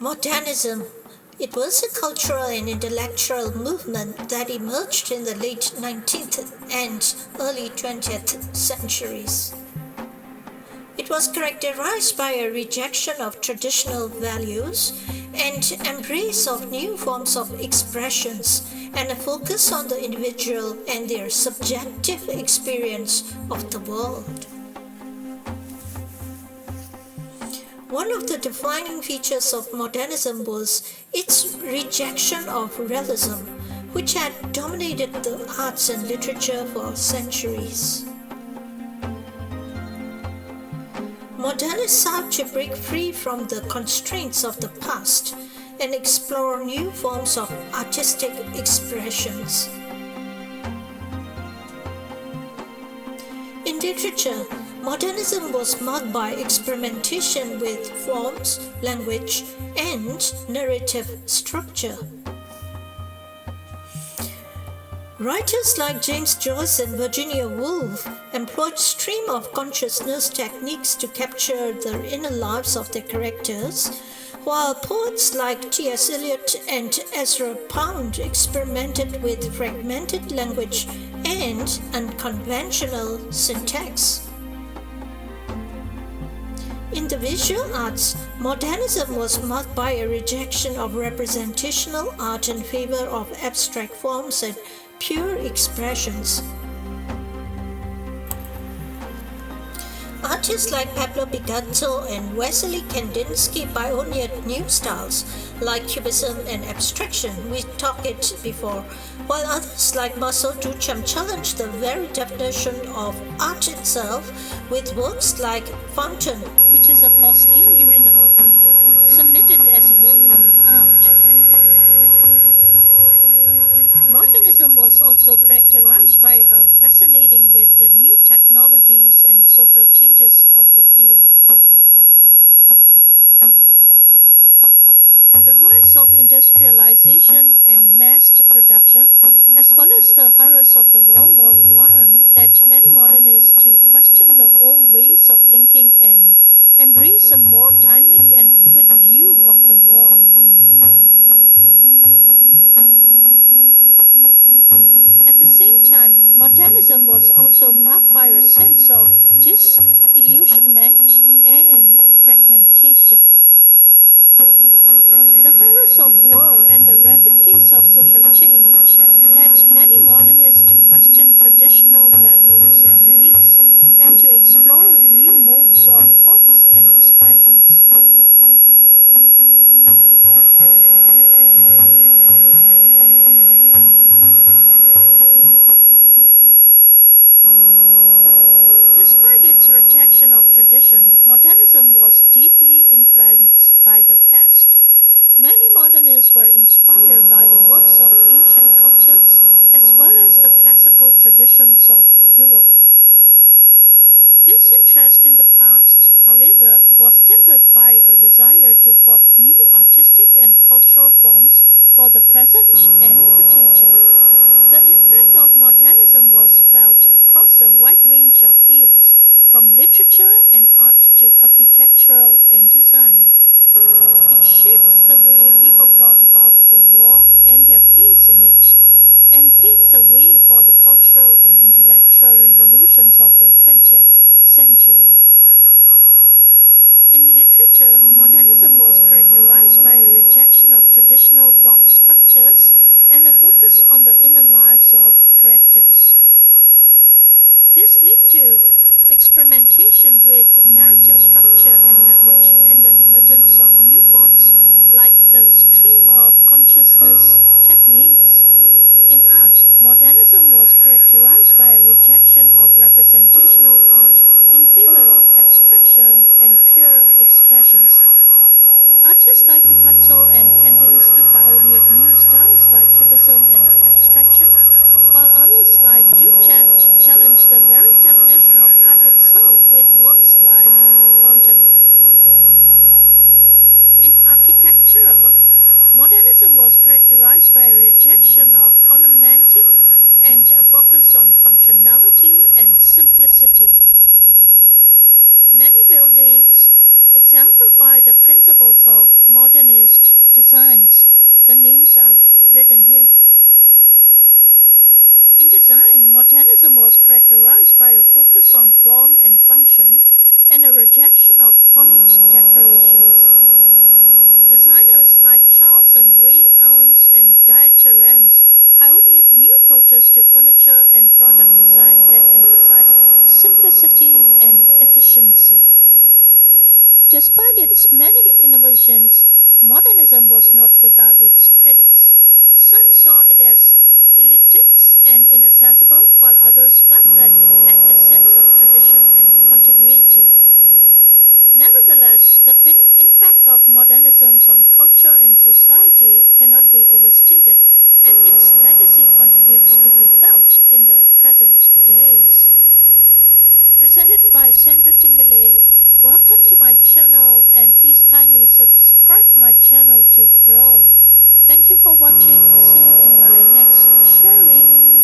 Modernism. It was a cultural and intellectual movement that emerged in the late 19th and early 20th centuries. It was characterized by a rejection of traditional values and embrace of new forms of expressions and a focus on the individual and their subjective experience of the world. One of the defining features of modernism was its rejection of realism, which had dominated the arts and literature for centuries. Modernists sought to break free from the constraints of the past and explore new forms of artistic expressions. In literature, modernism was marked by experimentation with forms, language, and narrative structure. Writers like James Joyce and Virginia Woolf employed stream of consciousness techniques to capture the inner lives of their characters, while poets like T.S. Eliot and Ezra Pound experimented with fragmented language and unconventional syntax. In the visual arts, modernism was marked by a rejection of representational art in favor of abstract forms and pure expressions. Artists like Pablo Picasso and Wassily Kandinsky pioneered new styles like cubism and abstraction, we talked it before, while others like Marcel Duchamp challenged the very definition of art itself with works like Fountain, which is a porcelain urinal submitted as a work of art. Modernism was also characterized by a fascinating with the new technologies and social changes of the era. The rise of industrialization and mass production, as well as the horrors of the World War I, led many modernists to question the old ways of thinking and embrace a more dynamic and fluid view of the world. At the same time, modernism was also marked by a sense of disillusionment and fragmentation. The horrors of war and the rapid pace of social change led many modernists to question traditional values and beliefs and to explore new modes of thoughts and expressions. Despite its rejection of tradition, modernism was deeply influenced by the past. Many modernists were inspired by the works of ancient cultures as well as the classical traditions of Europe. This interest in the past, however, was tempered by a desire to form new artistic and cultural forms for the present and the future. The impact of modernism was felt across a wide range of fields, from literature and art to architectural and design. It shaped the way people thought about the war and their place in it, and paved the way for the cultural and intellectual revolutions of the 20th century. In literature, modernism was characterized by a rejection of traditional plot structures and a focus on the inner lives of characters. This led to experimentation with narrative structure and language and the emergence of new forms like the stream of consciousness techniques. In art, modernism was characterized by a rejection of representational art in favor of abstraction and pure expressions. Artists like Picasso and Kandinsky pioneered new styles like cubism and abstraction, while others like Duchamp challenged the very definition of art itself with works like Fountain. In architectural, modernism was characterized by a rejection of ornamenting and a focus on functionality and simplicity. Many buildings exemplify the principles of modernist designs. The names are written here. In design, modernism was characterized by a focus on form and function and a rejection of ornate decorations. Designers like Charles and Ray Elms and Dieter Rams pioneered new approaches to furniture and product design that emphasized simplicity and efficiency. Despite its many innovations, modernism was not without its critics. Some saw it as elitist and inaccessible, while others felt that it lacked a sense of tradition and continuity. Nevertheless, the impact of modernism on culture and society cannot be overstated, and its legacy continues to be felt in the present days. Presented by Sandra Tingale, welcome to my channel and please kindly subscribe my channel to grow. Thank you for watching. See you in my next sharing.